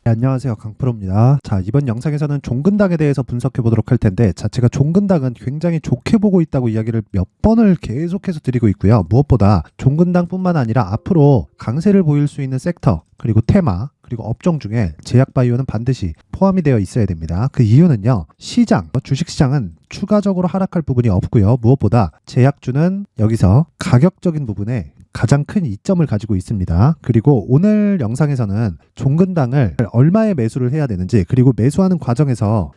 네, 안녕하세요, 강프로입니다. 자, 이번 영상에서는 종근당에 대해서 분석해 보도록 할 텐데, 자, 제가 종근당은 굉장히 좋게 보고 있다고 이야기를 몇 번을 계속해서 드리고 있고요. 무엇보다 종근당뿐만 아니라 앞으로 강세를 보일 수 있는 섹터, 그리고 테마, 그리고 업종 중에 제약바이오는 반드시 포함이 되어 있어야 됩니다. 그 이유는요, 주식시장은 추가적으로 하락할 부분이 없고요. 무엇보다 제약주는 여기서 가격적인 부분에 가장 큰 이점을 가지고 있습니다. 그리고 오늘 영상에서는 종근당을 얼마에 매수를 해야 되는지, 그리고 매수하는 과정에서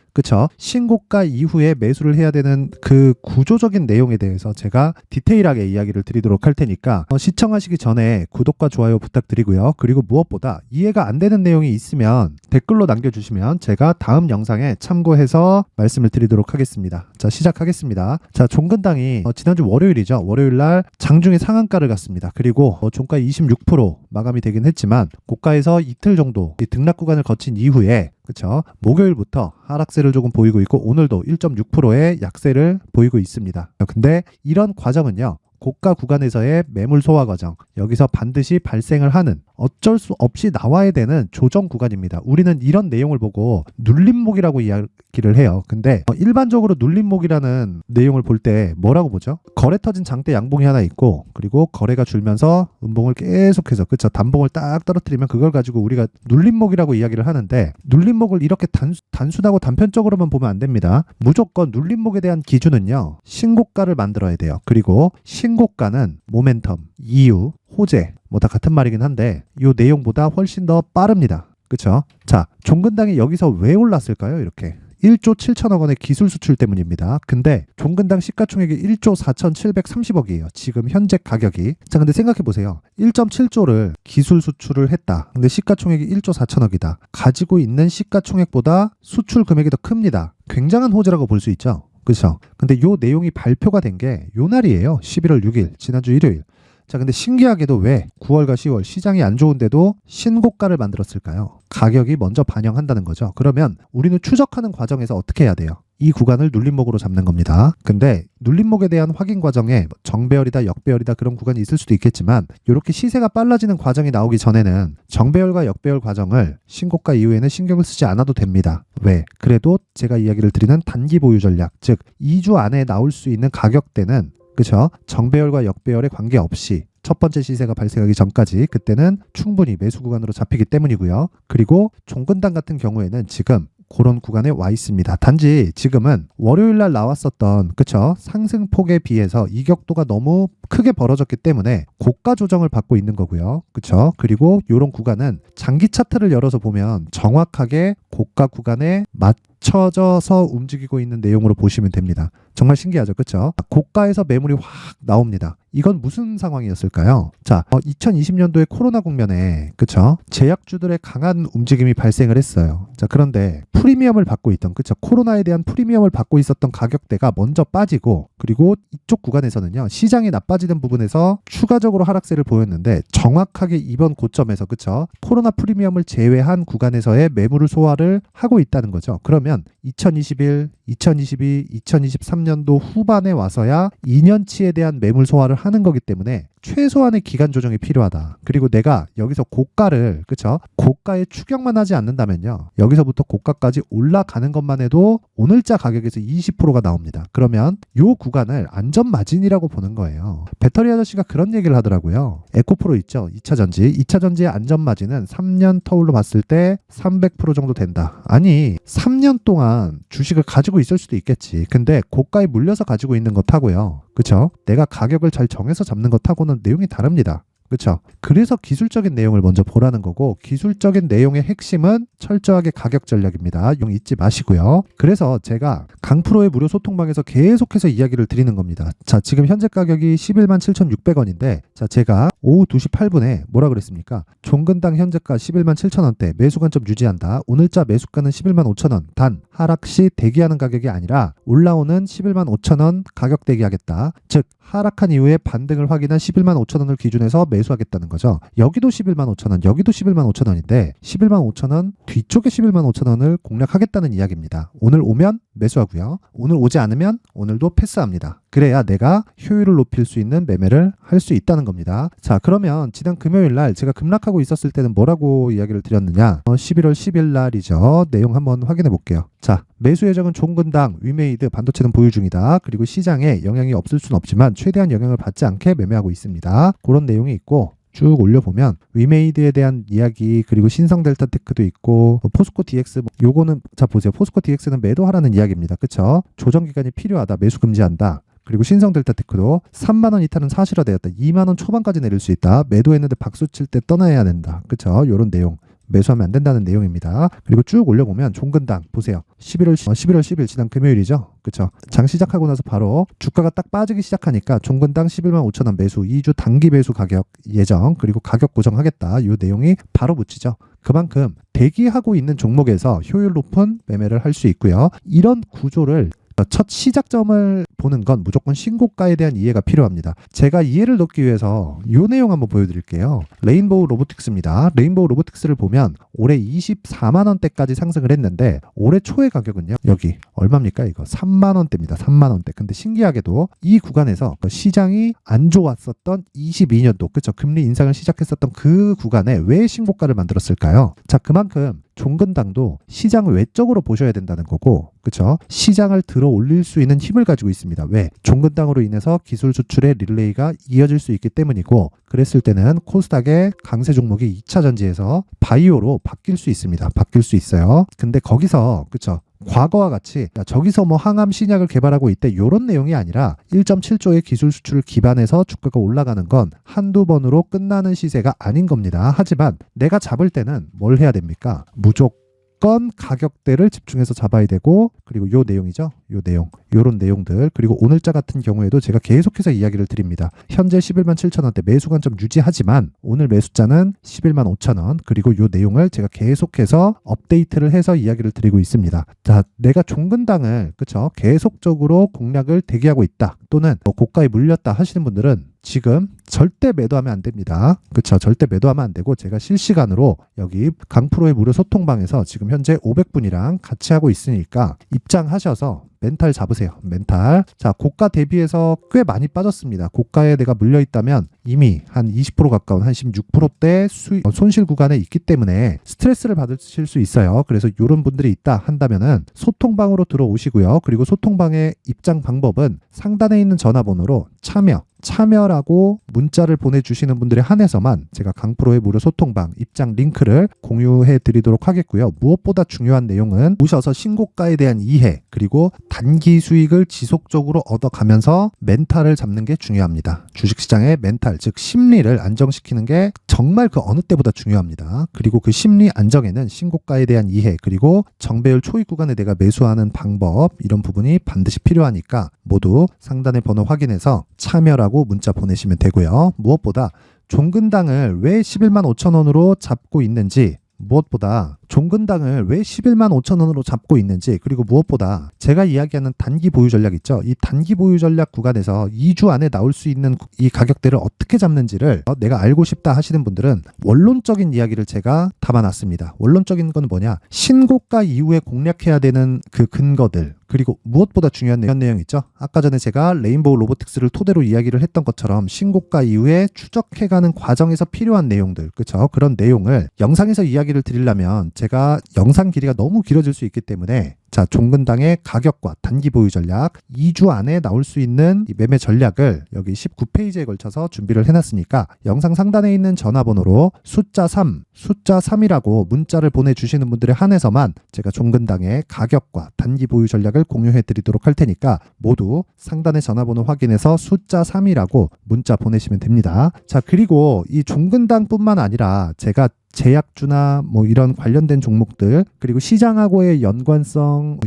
신고가 이후에 매수를 해야 되는 그 구조적인 내용에 대해서 제가 디테일하게 이야기를 드리도록 할 테니까 시청하시기 전에 구독과 좋아요 부탁드리고요. 그리고 무엇보다 이해가 안 되는 내용이 있으면 댓글로 남겨주시면 제가 다음 영상에 참고해서 말씀을 드리도록 하겠습니다. 자, 시작하겠습니다. 자, 종근당이 지난주 월요일이죠. 월요일날 장중에 상한가를 갔습니다. 그리고 종가 26% 마감이 되긴 했지만 고가에서 이틀 정도 이 등락 구간을 거친 이후에 목요일부터 하락세를 조금 보이고 있고 오늘도 1.6%의 약세를 보이고 있습니다. 근데 이런 과정은요, 고가 구간에서의 매물 소화 과정, 여기서 반드시 발생을 하는 어쩔 수 없이 나와야 되는 조정 구간입니다. 우리는 이런 내용을 보고 눌림목이라고 이야기를 해요. 근데 일반적으로 눌림목이라는 내용을 볼 때 뭐라고 보죠? 거래 터진 장대 양봉이 하나 있고, 그리고 거래가 줄면서 음봉을 계속해서 단봉을 딱 떨어뜨리면 그걸 가지고 우리가 눌림목이라고 이야기를 하는데, 눌림목을 이렇게 단순하고 단편적으로만 보면 안 됩니다. 무조건 눌림목에 대한 기준은요, 신고가를 만들어야 돼요. 그리고 신고가는 모멘텀, 이유, 호재 다 같은 말이긴 한데 이 내용보다 훨씬 더 빠릅니다. 그쵸? 자, 종근당이 여기서 왜 올랐을까요? 이렇게 1조 7천억 원의 기술 수출 때문입니다. 근데 종근당 시가총액이 1조 4,730억이에요. 지금 현재 가격이. 자, 근데 생각해 보세요. 1.7조를 기술 수출을 했다. 근데 시가총액이 1조 4천억이다. 가지고 있는 시가총액보다 수출 금액이 더 큽니다. 굉장한 호재라고 볼 수 있죠. 그렇죠? 근데 요 내용이 발표가 된 게 요 날이에요. 11월 6일, 지난주 일요일. 자, 근데 신기하게도 왜 9월과 10월 시장이 안 좋은데도 신고가를 만들었을까요? 가격이 먼저 반영한다는 거죠. 그러면 우리는 추적하는 과정에서 어떻게 해야 돼요? 이 구간을 눌림목으로 잡는 겁니다. 근데 눌림목에 대한 확인 과정에 정배열이다, 역배열이다 그런 구간이 있을 수도 있겠지만, 이렇게 시세가 빨라지는 과정이 나오기 전에는 정배열과 역배열 과정을 신고가 이후에는 신경을 쓰지 않아도 됩니다. 왜? 그래도 제가 이야기를 드리는 단기 보유 전략, 즉 2주 안에 나올 수 있는 가격대는 정배열과 역배열에 관계없이 첫 번째 시세가 발생하기 전까지 그때는 충분히 매수 구간으로 잡히기 때문이고요. 그리고 종근당 같은 경우에는 지금 그런 구간에 와 있습니다. 단지 지금은 월요일날 나왔었던 상승폭에 비해서 이격도가 너무 크게 벌어졌기 때문에 고가 조정을 받고 있는 거고요. 그리고 이런 구간은 장기 차트를 열어서 보면 정확하게 고가 구간에 맞춰져서 움직이고 있는 내용으로 보시면 됩니다. 정말 신기하죠? 그쵸? 고가에서 매물이 확 나옵니다. 이건 무슨 상황이었을까요? 자, 2020년도에 코로나 국면에 제약주들의 강한 움직임이 발생을 했어요. 자, 그런데 프리미엄을 받고 있던 코로나에 대한 프리미엄을 받고 있었던 가격대가 먼저 빠지고, 그리고 이쪽 구간에서는요, 시장이 나빠지는 부분에서 추가적으로 하락세를 보였는데 정확하게 이번 고점에서 코로나 프리미엄을 제외한 구간에서의 매물을 소화를 하고 있다는 거죠. 그러면 2021, 2022, 2023년도 후반에 와서야 2년치에 대한 매물 소화를 하는 거기 때문에 최소한의 기간 조정이 필요하다. 그리고 내가 여기서 고가를 고가의 추격만 하지 않는다면요, 여기서부터 고가까지 올라가는 것만 해도 오늘자 가격에서 20%가 나옵니다. 그러면 요 구간을 안전 마진이라고 보는 거예요. 배터리 아저씨가 그런 얘기를 하더라고요. 에코프로 있죠, 2차전지. 2차전지의 안전 마진은 3년 터울로 봤을 때 300% 정도 된다. 아니, 3년 동안 주식을 가지고 있을 수도 있겠지. 근데 고가에 물려서 가지고 있는 것하고요, 내가 가격을 잘 정해서 잡는 것하고는 내용이 다릅니다. 그래서 기술적인 내용을 먼저 보라는 거고, 기술적인 내용의 핵심은 철저하게 가격 전략입니다. 용 잊지 마시고요. 그래서 제가 강프로의 무료 소통방에서 계속해서 이야기를 드리는 겁니다. 자, 지금 현재 가격이 11만 7,600원인데, 자, 제가 오후 2시 8분에 뭐라 그랬습니까? 종근당 현재가 11만 7천원대, 매수관점 유지한다. 오늘자 매수가는 11만 5천원. 단 하락 시 대기하는 가격이 아니라 올라오는 11만 5천원 가격 대기하겠다. 즉 하락한 이후에 반등을 확인한 11만 5천원을 기준해서 매수하겠다는 거죠. 여기도 11만 5천 원, 여기도 11만 5천 원인데 11만 5천 원, 뒤쪽에 11만 5천 원을 공략하겠다는 이야기입니다. 오늘 오면 매수하고요. 오늘 오지 않으면 오늘도 패스합니다. 그래야 내가 효율을 높일 수 있는 매매를 할 수 있다는 겁니다. 자, 그러면 지난 금요일 날 제가 급락하고 있었을 때는 뭐라고 이야기를 드렸느냐? 11월 10일 날이죠. 내용 한번 확인해 볼게요. 자, 매수 예정은 종근당, 위메이드, 반도체는 보유 중이다. 그리고 시장에 영향이 없을 수는 없지만 최대한 영향을 받지 않게 매매하고 있습니다. 그런 내용이 있고 쭉 올려보면 위메이드에 대한 이야기, 그리고 신성 델타테크도 있고 포스코 DX, 요거는 자 보세요. 포스코 DX는 매도하라는 이야기입니다. 그쵸? 조정 기간이 필요하다. 매수 금지한다. 그리고 신성 델타테크도 3만 원 이탈은 사실화되었다. 2만 원 초반까지 내릴 수 있다. 매도했는데 박수 칠 때 떠나야 된다. 그쵸? 요런 내용. 매수하면 안 된다는 내용입니다. 그리고 쭉 올려보면 종근당 보세요. 11월 10일 지난 금요일이죠. 그쵸? 장 시작하고 나서 바로 주가가 딱 빠지기 시작하니까 종근당 11만 5천 원 매수, 2주 단기 매수 가격 예정, 그리고 가격 고정하겠다. 이 내용이 바로 붙이죠. 그만큼 대기하고 있는 종목에서 효율 높은 매매를 할 수 있고요. 이런 구조를 첫 시작점을 보는 건 무조건 신고가에 대한 이해가 필요합니다. 제가 이해를 돕기 위해서 이 내용 한번 보여드릴게요. 레인보우 로보틱스입니다. 레인보우 로보틱스를 보면 올해 24만 원대까지 상승을 했는데 올해 초의 가격은요. 여기 얼마입니까? 이거 3만 원대입니다. 3만 원대. 근데 신기하게도 이 구간에서 시장이 안 좋았었던 22년도, 그쵸? 금리 인상을 시작했었던 그 구간에 왜 신고가를 만들었을까요? 자, 그만큼 종근당도 시장을 외적으로 보셔야 된다는 거고, 그쵸? 시장을 들어 올릴 수 있는 힘을 가지고 있습니다. 왜? 종근당으로 인해서 기술 수출의 릴레이가 이어질 수 있기 때문이고, 그랬을 때는 코스닥의 강세 종목이 2차 전지에서 바이오로 바뀔 수 있습니다. 바뀔 수 있어요. 근데 거기서, 그쵸? 과거와 같이 저기서 뭐 항암 신약을 개발하고 있대 이런 내용이 아니라 1.7조의 기술 수출을 기반해서 주가가 올라가는 건 한두 번으로 끝나는 시세가 아닌 겁니다. 하지만 내가 잡을 때는 뭘 해야 됩니까? 무조건 가격대를 집중해서 잡아야 되고, 그리고 요 내용이죠. 요 내용. 요런 내용들. 그리고 오늘자 같은 경우에도 제가 계속해서 이야기를 드립니다. 현재 11만 7천 원대 매수 관점 유지하지만 오늘 매수자는 11만 5천 원. 그리고 요 내용을 제가 계속해서 업데이트를 해서 이야기를 드리고 있습니다. 자, 내가 종근당을 그쵸? 계속적으로 공략을 대기하고 있다. 또는 뭐 고가에 물렸다 하시는 분들은 지금 절대 매도하면 안 됩니다. 그쵸? 절대 매도하면 안 되고 제가 실시간으로 여기 강프로의 무료 소통방에서 지금 현재 500분이랑 같이 하고 있으니까 입장하셔서 멘탈 잡으세요. 멘탈. 자, 고가 대비해서 꽤 많이 빠졌습니다. 고가에 내가 물려있다면 이미 한 20% 가까운 한 16%대 손실 구간에 있기 때문에 스트레스를 받으실 수 있어요. 그래서 이런 분들이 있다 한다면은 소통방으로 들어오시고요. 그리고 소통방의 입장 방법은 상단에 있는 전화번호로 참여라고 문자를 보내주시는 분들에 한해서만 제가 강프로의 무료 소통방 입장 링크를 공유해 드리도록 하겠고요. 무엇보다 중요한 내용은 오셔서 신고가에 대한 이해, 그리고 단기 수익을 지속적으로 얻어가면서 멘탈을 잡는 게 중요합니다. 주식시장의 멘탈, 즉 심리를 안정시키는 게 정말 그 어느 때보다 중요합니다. 그리고 그 심리 안정에는 신고가에 대한 이해, 그리고 정배열 초입 구간에 내가 매수하는 방법, 이런 부분이 반드시 필요하니까 모두 상단의 번호 확인해서 참여라고 문자 보내시면 되고요. 무엇보다 종근당을 왜 11만 5천 원으로 잡고 있는지, 무엇보다 종근당을 왜 11만 5천 원으로 잡고 있는지, 그리고 무엇보다 제가 이야기하는 단기 보유 전략 있죠. 이 단기 보유 전략 구간에서 2주 안에 나올 수 있는 이 가격대를 어떻게 잡는지를 내가 알고 싶다 하시는 분들은 원론적인 이야기를 제가 담아놨습니다. 원론적인 건 뭐냐? 신고가 이후에 공략해야 되는 그 근거들, 그리고 무엇보다 중요한 내용 있죠. 아까 전에 제가 레인보우 로보틱스를 토대로 이야기를 했던 것처럼 신고가 이후에 추적해가는 과정에서 필요한 내용들, 그렇죠? 그런 내용을 영상에서 이야기를 드리려면 제가 영상 길이가 너무 길어질 수 있기 때문에, 자, 종근당의 가격과 단기 보유 전략 2주 안에 나올 수 있는 이 매매 전략을 여기 19페이지에 걸쳐서 준비를 해놨으니까 영상 상단에 있는 전화번호로 숫자 3이라고 문자를 보내주시는 분들에 한해서만 제가 종근당의 가격과 단기 보유 전략을 공유해 드리도록 할 테니까 모두 상단의 전화번호 확인해서 숫자 3이라고 문자 보내시면 됩니다. 자, 그리고 이 종근당뿐만 아니라 제가 제약주나 뭐 이런 관련된 종목들, 그리고 시장하고의 연관성 내용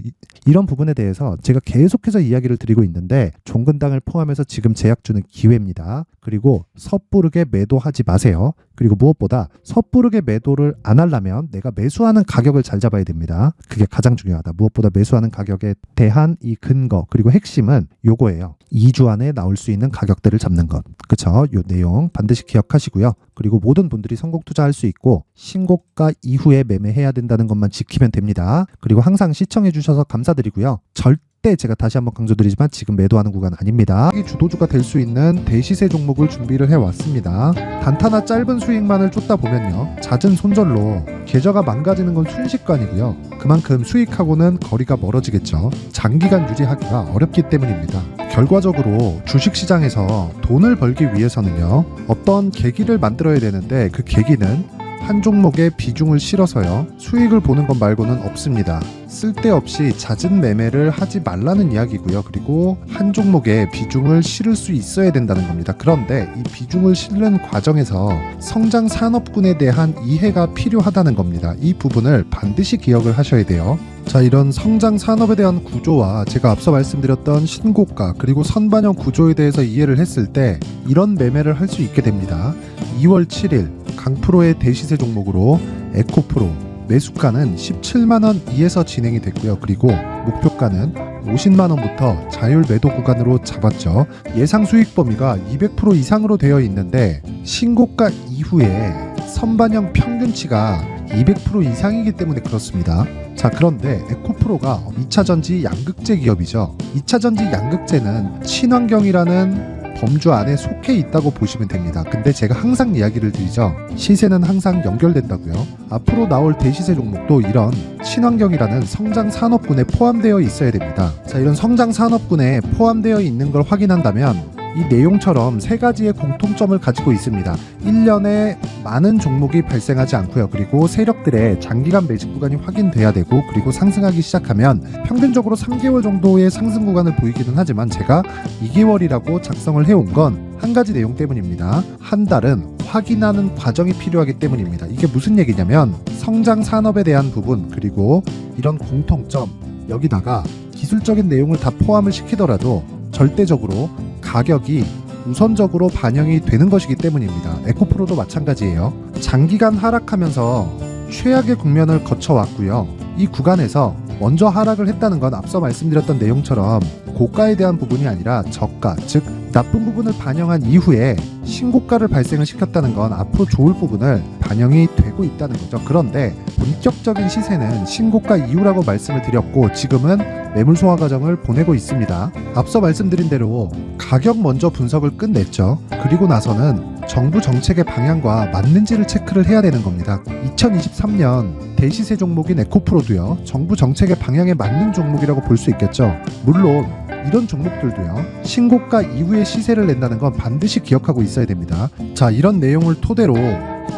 이런 부분에 대해서 제가 계속해서 이야기를 드리고 있는데 종근당을 포함해서 지금 제약 주는 기회입니다. 그리고 섣부르게 매도하지 마세요. 그리고 무엇보다 섣부르게 매도를 안 하려면 내가 매수하는 가격을 잘 잡아야 됩니다. 그게 가장 중요하다. 무엇보다 매수하는 가격에 대한 이 근거 그리고 핵심은 요거예요. 2주 안에 나올 수 있는 가격대를 잡는 것. 그쵸? 요 내용 반드시 기억하시고요. 그리고 모든 분들이 성공 투자할 수 있고 신고가 이후에 매매해야 된다는 것만 지키면 됩니다. 그리고 항상 시청해 주셔서 감사드리고요. 절대 제가 다시 한번 강조드리지만 지금 매도하는 구간 아닙니다. 이 주도주가 될 수 있는 대시세 종목을 준비를 해왔습니다. 단타나 짧은 수익만을 쫓다 보면요. 잦은 손절로 계좌가 망가지는 건 순식간이고요. 그만큼 수익하고는 거리가 멀어지겠죠. 장기간 유지하기가 어렵기 때문입니다. 결과적으로 주식시장에서 돈을 벌기 위해서는요. 어떤 계기를 만들어야 되는데 그 계기는 한 종목에 비중을 실어서요. 수익을 보는 것 말고는 없습니다. 쓸데없이 잦은 매매를 하지 말라는 이야기고요. 그리고 한 종목에 비중을 실을 수 있어야 된다는 겁니다. 그런데 이 비중을 실는 과정에서 성장 산업군에 대한 이해가 필요하다는 겁니다. 이 부분을 반드시 기억을 하셔야 돼요. 자, 이런 성장 산업에 대한 구조와 제가 앞서 말씀드렸던 신고가 그리고 선반영 구조에 대해서 이해를 했을 때 이런 매매를 할 수 있게 됩니다. 2월 7일 강프로의 대시세 종목으로 에코프로 매수가는 17만원 이에서 진행이 됐고요. 그리고 목표가는 50만원부터 자율 매도 구간으로 잡았죠. 예상 수익 범위가 200% 이상으로 되어 있는데 신고가 이후에 선반영 평균치가 200% 이상이기 때문에 그렇습니다. 자, 그런데 에코프로가 2차전지 양극재 기업이죠. 2차전지 양극재는 친환경이라는 범주 안에 속해 있다고 보시면 됩니다. 근데 제가 항상 이야기를 드리죠. 시세는 항상 연결된다고요. 앞으로 나올 대시세 종목도 이런 친환경이라는 성장 산업군에 포함되어 있어야 됩니다. 자, 이런 성장 산업군에 포함되어 있는 걸 확인한다면 이 내용처럼 세 가지의 공통점을 가지고 있습니다. 1년에 많은 종목이 발생하지 않고요. 그리고 세력들의 장기간 매집 구간이 확인돼야 되고 그리고 상승하기 시작하면 평균적으로 3개월 정도의 상승 구간을 보이기는 하지만 제가 2개월이라고 작성을 해온 건 한 가지 내용 때문입니다. 한 달은 확인하는 과정이 필요하기 때문입니다. 이게 무슨 얘기냐면 성장 산업에 대한 부분 그리고 이런 공통점 여기다가 기술적인 내용을 다 포함을 시키더라도 절대적으로 가격이 우선적으로 반영이 되는 것이기 때문입니다. 에코프로도 마찬가지예요. 장기간 하락하면서 최악의 국면을 거쳐왔고요. 이 구간에서 먼저 하락을 했다는 건 앞서 말씀드렸던 내용처럼 고가에 대한 부분이 아니라 저가, 즉 나쁜 부분을 반영한 이후에 신고가를 발생을 시켰다는 건 앞으로 좋을 부분을 반영이 되고 있다는 거죠. 그런데 본격적인 시세는 신고가 이후라고 말씀을 드렸고 지금은 매물 소화 과정을 보내고 있습니다. 앞서 말씀드린 대로 가격 먼저 분석을 끝냈죠. 그리고 나서는 정부 정책의 방향과 맞는지를 체크를 해야 되는 겁니다. 2023년 대시세 종목인 에코프로도요. 정부 정책의 방향에 맞는 종목이라고 볼 수 있겠죠. 물론 이런 종목들도요. 신고가 이후에 시세를 낸다는 건 반드시 기억하고 있어야 됩니다. 자, 이런 내용을 토대로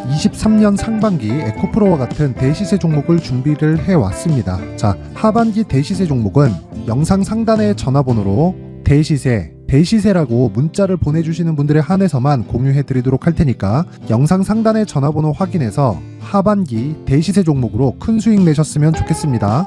23년 상반기 에코프로와 같은 대시세 종목을 준비를 해왔습니다. 자, 하반기 대시세 종목은 영상 상단의 전화번호로 대시세라고 문자를 보내주시는 분들에 한해서만 공유해드리도록 할 테니까 영상 상단의 전화번호 확인해서 하반기 대시세 종목으로 큰 수익 내셨으면 좋겠습니다.